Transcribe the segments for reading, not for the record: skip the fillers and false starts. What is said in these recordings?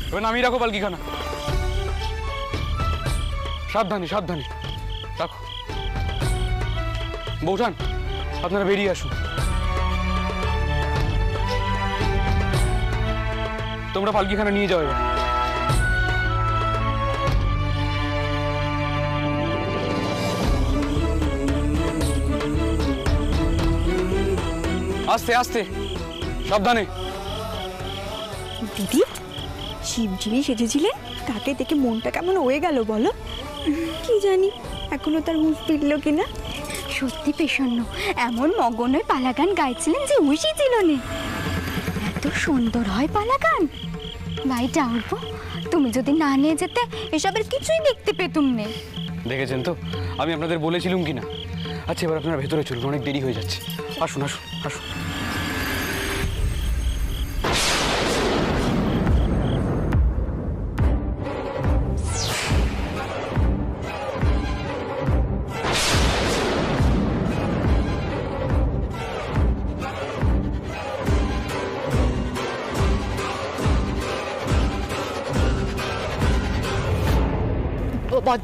এবার নামিয়ে রাখো পালকিখানা। সাবধানে সাবধানে রাখো। বৌঠান, আপনারা বেরিয়ে আসুন। তোমরা পালকিখানা নিয়ে যাও এবার। আস্তে আস্তে সাবধানে। দিদি, শিবজিনি সেজেছিলেন, তাকে দেখে মনটা কেমন হয়ে গেল বলো। কি জানি এখনো তার হুঁশ ফিরল কিনা। সত্যি প্রসন্ন, এমন মগন হয়ে পালা গান গাইছিলেন যে হুঁশই ছিল না। এত সুন্দর হয় পালা গান। ভাইটা উঠবো, তুমি যদি না নিয়ে যেতে এসবের কিছুই দেখতে পেতুম নে। দেখেছেন তো আমি আপনাদের বলেছিলাম কিনা। আচ্ছা এবার আপনারা ভেতরে চলুন, অনেক দেরি হয়ে যাচ্ছে। আসুন আসুন আসুন।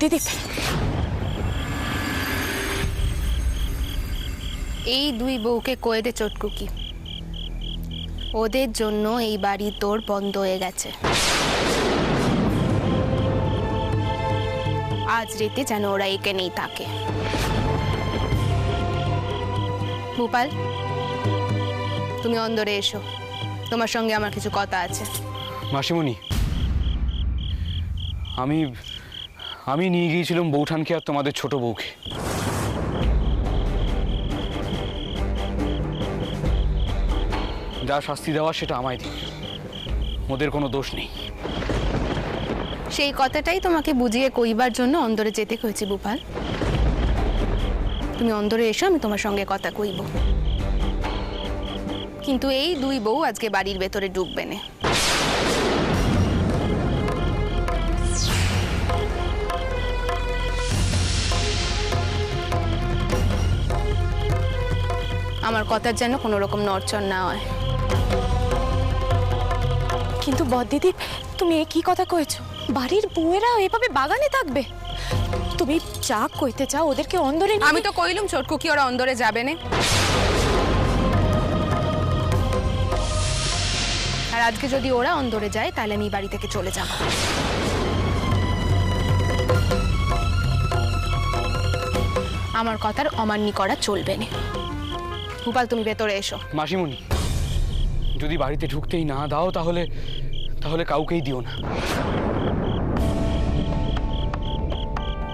দিদি, এই দুই বউকে কয়ে দে চটকুকি, ওদের জন্য এই বাড়ি তোর বন্ধ হয়ে গেছে। আজ রাতে যেন ওরা এখানেই থাকে। ভূপাল, তুমি অন্দরে এসো, তোমার সঙ্গে আমার কিছু কথা আছে। মাসিমণি, আমি নিয়ে গিয়েছিলাম বৌঠানকে আর তোমাদের ছোট বউকে। যা শাস্তি দেওয়া সেটা আমায় দিন, ওদের কোনো দোষ নেই। সেই কথাটাই তোমাকে বুঝিয়ে কইবার জন্য অন্দরে যেতে হয়েছে ভূপাল। তুমি অন্দরে এসো, আমি তোমার সঙ্গে কথা কইব। কিন্তু এই দুই বউ আজকে বাড়ির ভেতরে ঢুকবে না। আমার কথার যেন কোনো রকম নড়চড় না হয়। কিন্তু দিদি, তুমি কি কথা কইছো? বাড়ির বউয়েরা এভাবে বাগানে থাকবে? তুমি যা কইতে চাও ওদেরকে অন্দরে। আমি তো কইলুম ছোটকু কি ওরা অন্দরে যাবে না। আর আজকে যদি ওরা অন্দরে যায় তাহলে আমি বাড়ি থেকে চলে যাব। আমার কথার অমান্য করা চলবে না। ভূপাল, তুমি ভেতরে এসো। মাসিমণি, যদি বাড়িতে ঢুকতেই না দাও তাহলে কাউকেই দিও না।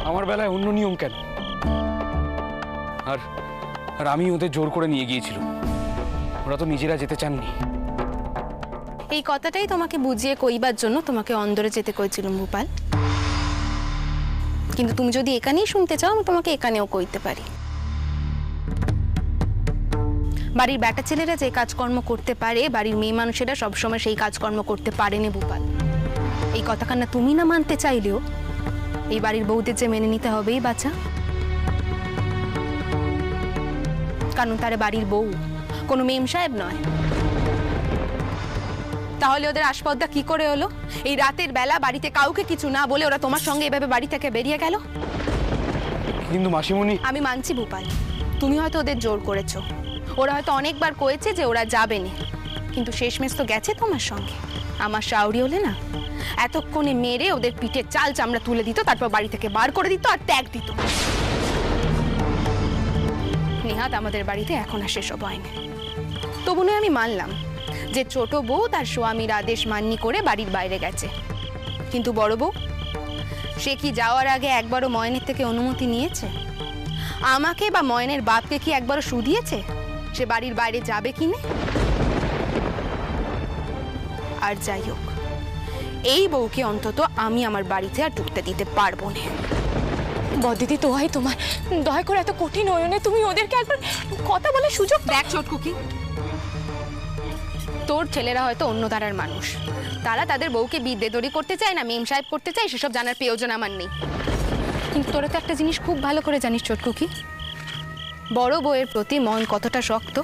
আমার বেলায় অন্য নিয়ম কেন? আর আমি ওদের জোর করে নিয়ে গিয়েছিলাম, ওরা তো নিজেরা যেতে চাননি। এই কথাটাই তোমাকে বুঝিয়ে কইবার জন্য তোমাকে অন্দরে যেতে কইছিলাম ভূপাল। কিন্তু তুমি যদি এখানেই শুনতে চাও আমি তোমাকে এখানেও কইতে পারি। বাড়ির বেটা ছেলেরা যে কাজকর্ম করতে পারে বাড়ির মেয়ে মানুষেরা সবসময় সেই কাজকর্ম করতে পারে না ভূপাল। এই কথাখানা তুমি না মানতে চাইলেও এই বাড়ির বউদের যে মেনে নিতে হবেই বাচ্চা। কারণ তারা বাড়ির বউ, কোনো মেম সাহেব নয়। তাহলে ওদের আসপদ্দা কি করে হলো? এই রাতের বেলা বাড়িতে কাউকে কিছু না বলে ওরা তোমার সঙ্গে এভাবে বাড়ি থেকে বেরিয়ে গেল। কিন্তু মাসিমণি, আমি মানছি ভূপাল, তুমি হয়তো ওদের জোর করেছো। ওরা হয়তো অনেকবার কয়েছে যে ওরা যাবে না, কিন্তু শেষমেশ তো গেছে তোমার সঙ্গে। আমার শাউরি হলে না এতক্ষণে মেরে ওদের পিঠে চাল চামড়া তুলে দিত, তারপর বাড়ি থেকে বার করে দিত আর ত্যাগ দিত। নেহাত আমাদের বাড়িতে এখন আর সেসব হয়নি। তবু নয় আমি মানলাম যে ছোট বউ তার স্বামীর আদেশ মান্য করে বাড়ির বাইরে গেছে, কিন্তু বড় বউ সে কি যাওয়ার আগে একবারও ময়নের থেকে অনুমতি নিয়েছে? আমাকে বা ময়নের বাপকে কি একবারও শুধিয়েছে সে বাড়ির বাইরে যাবে কি না? আর যাই হোক, এই বউকে অন্তত আমি আমার বাড়িতে আর ঢুকতে দিতে পারবো না। দিদি, দোহাই তোমার, দয়া করে এত কঠিন হয়ো না। তুমি ওদেরকে একবার কথা বলার সুযোগ দেখ ছোটকুকি, তোর ছেলেরা হয়তো অন্য ধারার মানুষ, তারা তাদের বউকে বিদ্যেদরি করতে চায় না মেম সাহেব করতে চায়, সেসব জানার প্রয়োজন আমার নেই। কিন্তু তোরা তো একটা জিনিস খুব ভালো করে জানিস ছোটকুকি, বড় বউয়ের প্রতি মন কতটা শক্ত।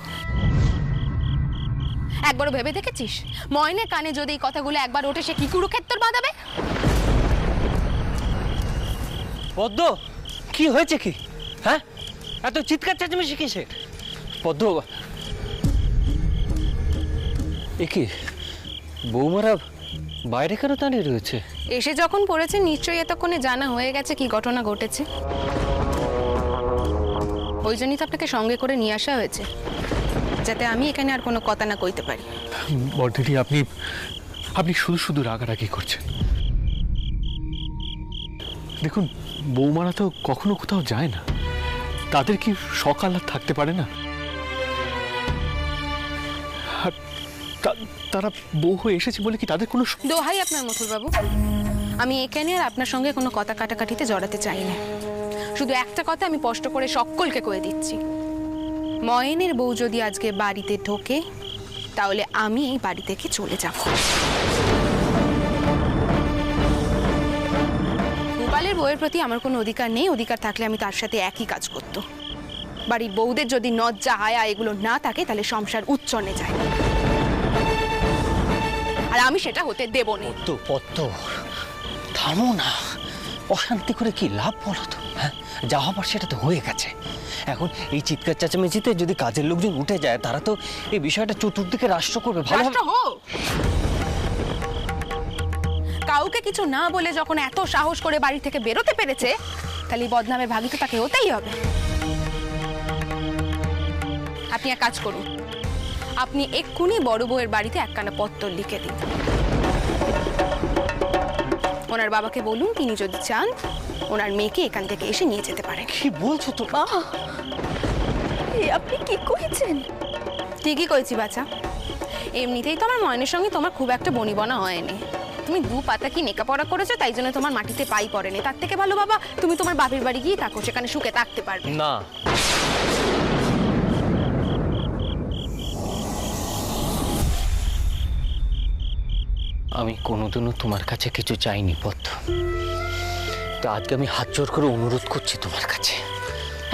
একবারও ভেবে দেখেছিস ময়নের কানে যদি এই কথাগুলো একবার ওঠে সে কি কুরুক্ষেত্র বাঁধাবে? পদ্ম, কি হয়েছে কি? হ্যাঁ, এত চিৎকার চেঁচামেচি কিসের? পদ্ম, এ কি বৌমারা বাইরে কেন দাঁড়িয়ে রয়েছে? এসে যখন পড়েছে নিশ্চয়ই এতক্ষণে জানা হয়ে গেছে কি ঘটনা ঘটেছে। ওই জন্যই তো আপনাকে সঙ্গে করে নিয়ে আসা হয়েছে, যাতে আমি এখানে আর কোনো কথা না কইতে পারি। বড়দিদি, আপনি শুধু শুধু রাগারাগি করছেন। দেখুন, বৌমারা তো কখনো কোথাও যায় না, তাদের কি সকাল আর থাকতে পারে না? আর তারা বউ হয়ে এসেছে বলে কি তাদের কোনো দোহাই আপনার মথুর বাবু, আমি এখানে আর আপনার সঙ্গে কোনো কথা কাটাকাটিতে জড়াতে চাই না। শুধু একটা কথা আমি স্পষ্ট করে সকলকে কয়ে দিচ্ছি, ময়নের বউ যদি আজকে বাড়িতে ঢোকে তাহলে আমি এই বাড়ি থেকে চলে যাব। গোপালের বউয়ের প্রতি আমার কোনো অধিকার নেই, অধিকার থাকলে আমি তার সাথে একই কাজ করত। বাড়ির বউদের যদি লজ্জা হায়া এগুলো না থাকে তাহলে সংসার উচ্চনে যায়, আর আমি সেটা হতে দেব না। পদ্ম, থামো না, অশান্তি করে কি লাভ বলো তো? হ্যাঁ, যা হবার সেটা তো হয়ে গেছে। এখন এই চিৎকার চেঁচামেচিতে যদি কাজের লোকজন উঠে যায়, তারা তো এই বিষয়টা চতুর্দিকে রাষ্ট্র করবে। ভালো রাষ্ট্র হোক, কাউকে কিছু না বলে যখন এত সাহস করে বাড়ি থেকে বেরোতে পেরেছে, তাহলে এই বদনামের ভাগী তো তাকে হতেই হবে। আপনি এক কাজ করুন, আপনি এক্ষুনি বড় বউয়ের বাড়িতে একখানা পত্র লিখে দিন। ওনার বাবাকে বলুন তিনি যদি চান ওনার মেয়েকে এখান থেকে এসে নিয়ে যেতে পারেন। কি বলছো তো? আপনি কি কইছেন? ঠিকই কইছি বাচ্চা, এমনিতেই তো আমার ময়নের সঙ্গে তোমার খুব একটা বনিবনা হয়নি। তুমি দু পাতা কি লেখাপড়া করেছো, তাই জন্য তোমার মাটিতে পাই পড়েনি। তার থেকে ভালো বাবা তুমি তোমার বাপের বাড়ি গিয়ে থাকো, সেখানে সুখে থাকতে পারবে। না, আমি কোনোদিনও তোমার কাছে কিছু চাইনি পদ্ম। তো আজকে আমি হাত জোর করে অনুরোধ করছি তোমার কাছে,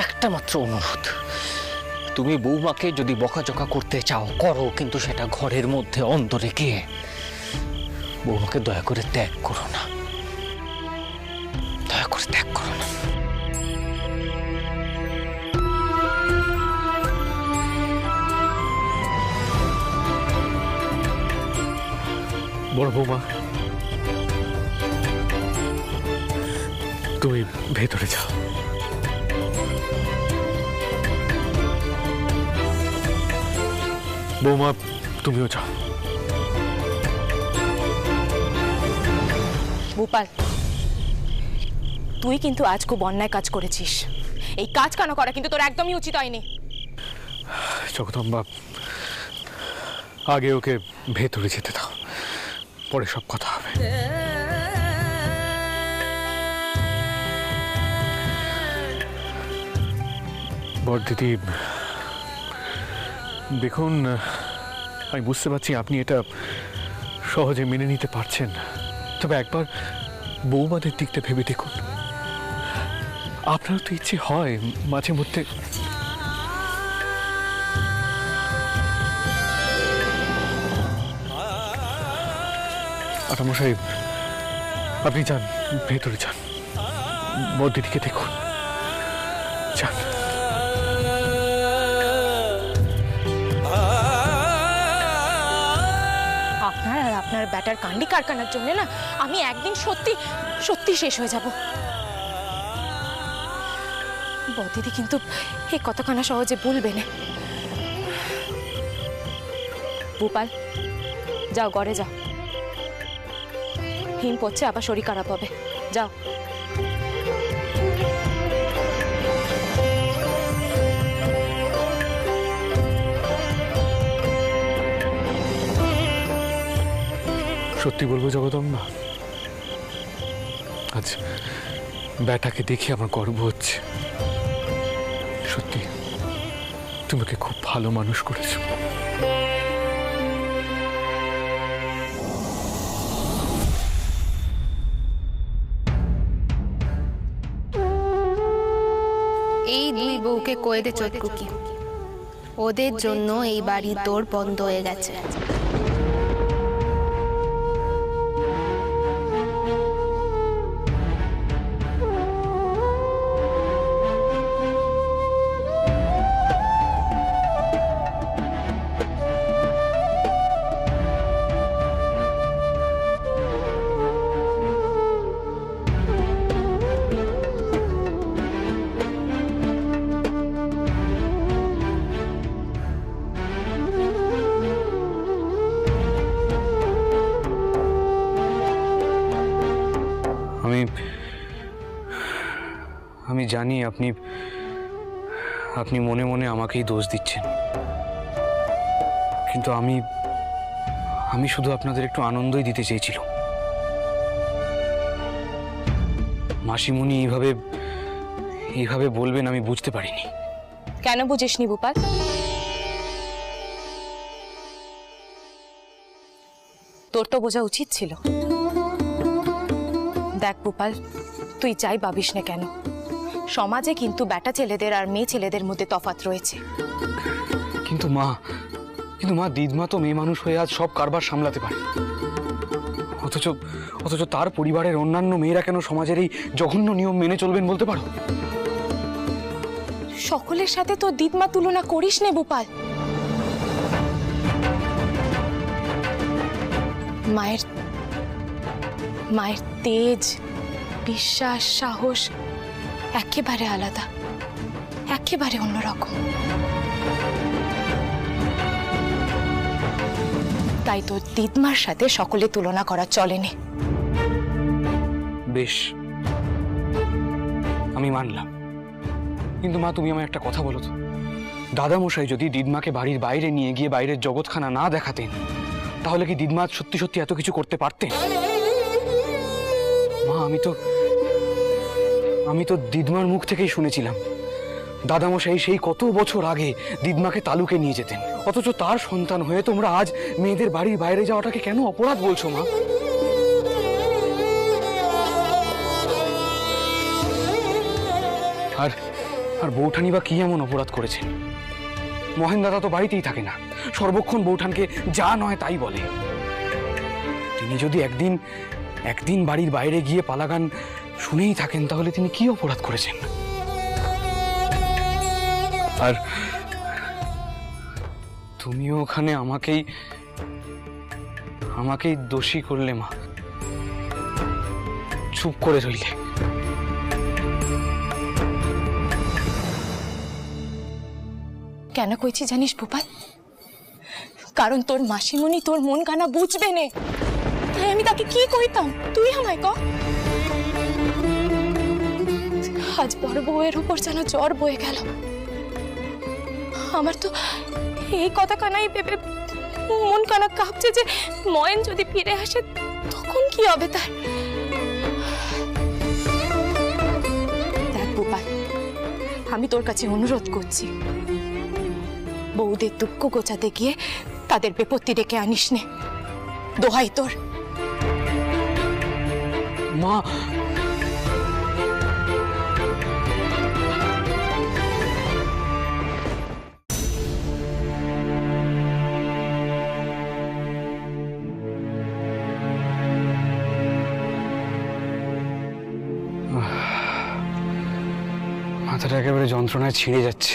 একটা মাত্র অনুরোধ। তুমি বৌমাকে যদি বকাঝকা করতে চাও করো, কিন্তু সেটা ঘরের মধ্যে অন্তরে গিয়ে। বৌমাকে দয়া করে ত্যাগ করো না, দয়া করে ত্যাগ করো না। বড় বৌমা, তুমি ভেতরে যাও। বৌমা, তুমিও যাও। গোপাল, তুই কিন্তু আজ খুব অন্যায় কাজ করেছিস। এই কাজ কেন করা কিন্তু তোর একদমই উচিত হয়নি। জগদম্বা, আগে ওকে ভেতরে যেতে দাও, পরে সব কথা হবে। বড়দিদি, দেখুন, আমি বুঝতে পারছি আপনি এটা সহজে মেনে নিতে পারছেন না, তবে একবার বৌমাদের দিকটা ভেবে দেখুন। আপনার তো ইচ্ছে হয় মাঝে মধ্যে। আটামশাই, আপনি যান, ভেতরে যান, বড়দিদিকে দেখুন, যান। আপনার আর আপনার ব্যাটার কান্ডি কারখানার জন্য না আমি একদিন সত্যি সত্যি শেষ হয়ে যাব। বড়দিদি কিন্তু এই কথাখানা সহজে বলবে না। গোপাল, যাও ঘরে যাও, হিম পড়ছে, আবার শরীর খারাপ হবে, যাও। সত্যি বলবো জগদম্বা, আজ ব্যাটাকে দেখে আমার গর্ব হচ্ছে। সত্যি তোমাকে খুব ভালো মানুষ করেছো। এই দুই বউকে কয়ে দে চটকুকি, ওদের জন্য এই বাড়ির দোর বন্ধ হয়ে গেছে। আমি জানি আপনি আপনি মনে মনে আমাকেই দোষ দিচ্ছেন, কিন্তু আমি শুধু আপনাদের একটু আনন্দই দিতে চেয়েছিলাম। মাসিমণি এইভাবে বলবেন আমি বুঝতে পারিনি। কেন বুঝিসনি ভূপাল? তোর তো বোঝা উচিত ছিল। দেখ ভূপাল, তুই যাই ভাবিস না কেন, সমাজে কিন্তু বেটা ছেলেদের আর মেয়ে ছেলেদের মধ্যে তফাৎ রয়েছে। কিন্তু মা দিদমা তো মেয়ে মানুষ হয়ে আজ সব কারবার সামলাতে পারে, অথচ তার পরিবারের অন্যান্য মেয়েরা কেন সমাজের এই জঘন্য নিয়ম মেনে চলবেন বলতে পারো? সকলের সাথে তো দিদমা তুলনা করিস নে ভূপাল। মায়ের তেজ, বিশ্বাস, সাহস একেবারে আলাদা, একেবারে অন্যরকম। তাই তো দিদমার সাথে সকলে তুলনা করা চলেনি। বেশ, আমি মানলাম, কিন্তু মা তুমি আমায় একটা কথা বলো তো, দাদামশাই যদি দিদমাকে বাড়ির বাইরে নিয়ে গিয়ে বাইরের জগৎখানা না দেখাতেন, তাহলে কি দিদমা সত্যি সত্যি এত কিছু করতে পারতেন? মা আমি তো দিদমার মুখ থেকেই শুনেছিলাম দাদামশাই সেই কত বছর আগে দিদমাকে তালুকে নিয়ে যেতেন, অথচ তার সন্তান হয়ে তোমরা আজ মেয়েদের বাড়ির বাইরে যাওয়াটাকে কেন অপরাধ বলছো মা? আর বৌঠানি বা কি এমন অপরাধ করেছেন? মহেন দাদা তো বাড়িতেই থাকে না, সর্বক্ষণ বৌঠানকে যা নয় তাই বলে। তিনি যদি একদিন বাড়ির বাইরে গিয়ে পালাগান শুনেই থাকেন, তাহলে তিনি কি অপরাধ করেছেন? আর তুমিও ওখানে আমাকেই দোষী করলে মা, চুপ করে রইলে। কেন কইছি জানিস ভূপাল? কারণ তোর মাসিমণি তোর মন কানা বুঝবে নে, তাই আমি তাকে কি কইতাম তুই আমায় ক। আজ বড় বউয়ের উপর যেন জ্বর বয়ে গেল। আমার তো এই কথা কানাই ভেবে মন কানা কাঁপছে যে ময়ন যদি ফিরে আসে তখন কি হবে তার। দেখ ভূপাল, আমি তোর কাছে অনুরোধ করছি, বউদের দুঃখ গোছাতে গিয়ে তাদের বিপত্তি ডেকে আনিস নে, দোহাই তোর। মা মাথাটা একেবারে যন্ত্রণায় ছিঁড়ে যাচ্ছে।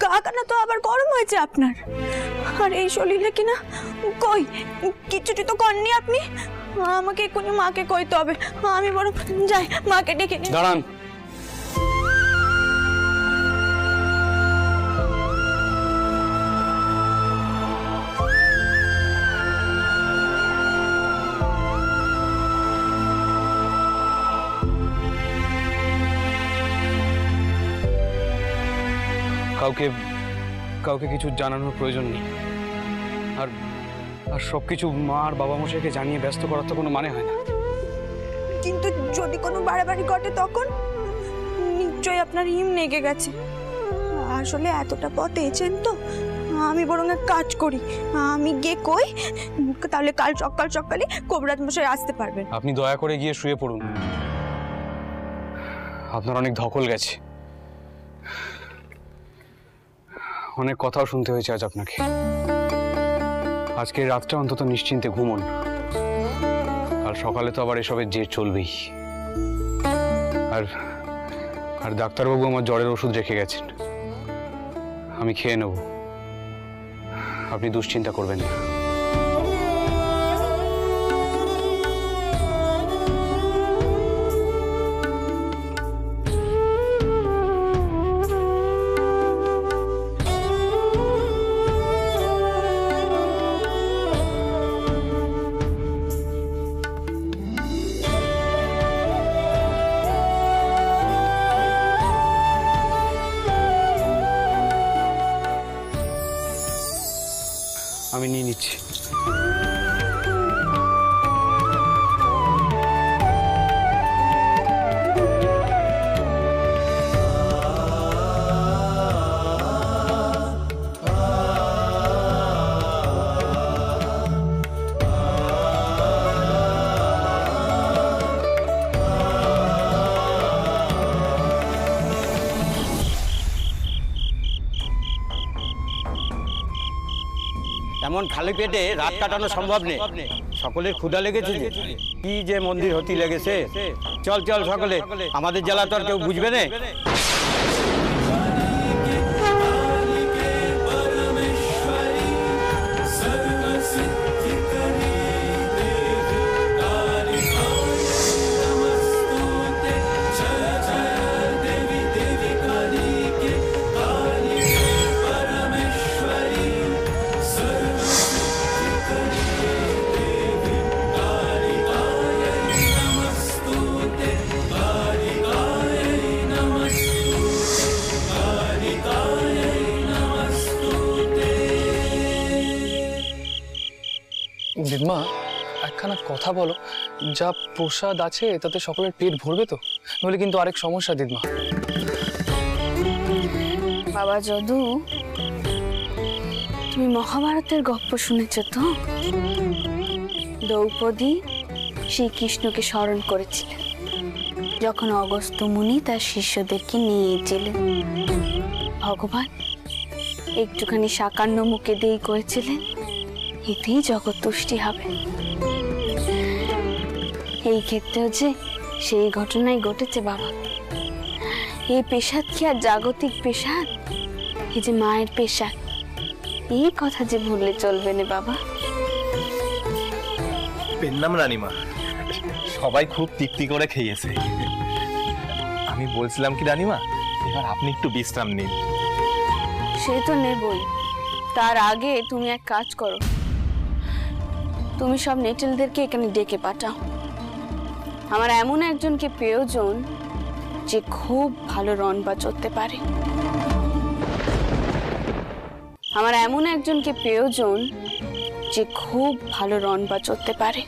গা কানা তো আবার গরম হয়েছে আপনার, আর এই শরীরে কিনা কই কিছুটি তো করেননি আপনি। আমাকে এক্ষুনি মাকে কইতে হবে, আমি বরং যাই মাকে ডেকে নিই। দাঁড়ান, কাউকে কিছু জানানোর প্রয়োজন নেই। আর আর সবকিছু মা আর বাবা মশাইকে জানিয়ে ব্যস্ত করার তো কোনো মানে হয় না। কিন্তু যদি কোনো বাড়াবাড়ি ঘটে তখন নিশ্চয়ই আপনার হিম লেগে গেছে। আসলে এতটা পথ এসেছেন তো, আমি বরং এক কাজ করি, আমি গিয়ে কই, তাহলে কাল সকালে কবিরাজ মশাই আসতে পারবেন। আপনি দয়া করে গিয়ে শুয়ে পড়ুন, আপনার অনেক ধকল গেছে, অনেক কথাও শুনতে হয়েছে আজ আপনাকে। আজকের রাতটা অন্তত নিশ্চিন্তে ঘুমোন, আর সকালে তো আবার এসবের জের চলবেই। আর আর ডাক্তারবাবু আমার জ্বরের ওষুধ রেখে গেছেন, আমি খেয়ে নেব, আপনি দুশ্চিন্তা করবেন না। আমি নিয়ে নিচ্ছি। এমন খালি পেটে রাত কাটানো সম্ভব নেই, সকলের ক্ষুধা লেগেছে। কি যে মন্দির হতে লেগেছে। চল চল সকলে, আমাদের জ্বালা তো আর কেউ বুঝবে না। দিদমা, একখানা কথা বলো, যা প্রসাদ আছে তাতে সকলের পেট ভরবে তো? নইলে কিন্তু আরেক সমস্যা দিদমা। বাবা যদু, তুমি মহাভারতের গল্প শুনেছ তো? দ্রৌপদী শ্রীকৃষ্ণকে স্মরণ করেছিলেন যখন অগস্ত্য মুনি তার শিষ্যদেরকে নিয়েছিলেন। ভগবান একটুখানি সাকান্ন মুখে দিয়ে করেছিলেন, এতেই জগৎ তুষ্টি হবে। এই ক্ষেত্রেও যে সেই ঘটনাই ঘটেছে বাবা। এই পেশাদ কি আর জাগতিক পেশাদ? এই যে মায়ের পেশাদ, এই কথা যে ভুললে চলবে না বাবা। পেন্নাম রানীমা, সবাই খুব তৃপ্তি করে খেয়েছে। আমি বলছিলাম কি রানীমা, এবার আপনি একটু বিশ্রাম নিন। সে তো নেবই, তার আগে তুমি এক কাজ করো, তুমি সব নেটেলদেরকে এখানে ডেকে পাঠাও। আমার এমন একজনকে প্রয়োজন যে খুব ভালো রণ বাজাতে পারে। আমার এমন একজনকে প্রয়োজন যে খুব ভালো রণ বাজাতে পারে।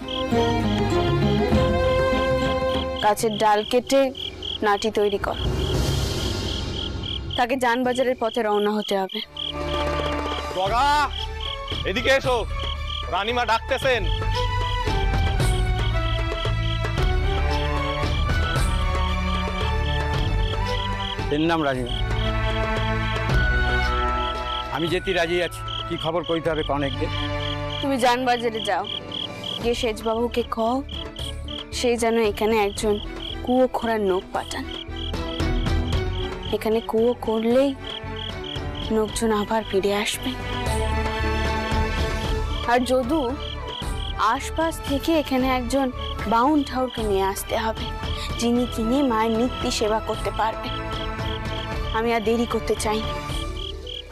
গাছের ডাল কেটে নাটি তৈরি কর, তাকে যানবাজারের পথে রওনা হতে হবে। গগা, এদিকে এসো, রানীমা ডাকতেছেন। এর নাম রানীমা। আমি যেতে রাজি আছি, কি খবর কইতে হবে অনেককে। তুমি যানবাজারে যাও, গিয়ে সেজবাবুকে কও সে যেন এখানে একজন কুয়ো খোঁড়ার নোক পাঠান। এখানে কুয়ো করলেই লোকজন আবার ফিরে আসবে। আর যদু আশপাশ থেকে এখানে একজন বাউন ঠাউরকে নিয়ে আসতে হবে, যিনি কিনে মায়ের নিত্য সেবা করতে পারবে। আমি আর দেরি করতে চাই না,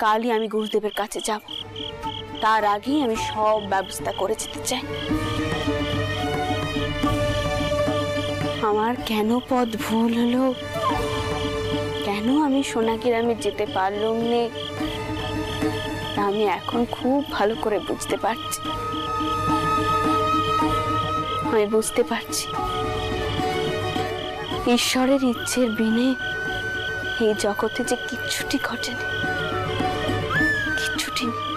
কালই আমি গুরুদেবের কাছে যাব। তার আগেই আমি সব ব্যবস্থা করে যেতে চাই। আমার কেন পথ ভুল হলো, কেন আমি সোনাগ্রামে যেতে পারলাম না, আমি এখন খুব ভালো করে বুঝতে পারছি। আমি বুঝতে পারছি ঈশ্বরের ইচ্ছের বিনে এই জগতে যে কিচ্ছুটি ঘটেনি, কিচ্ছুটি নেই।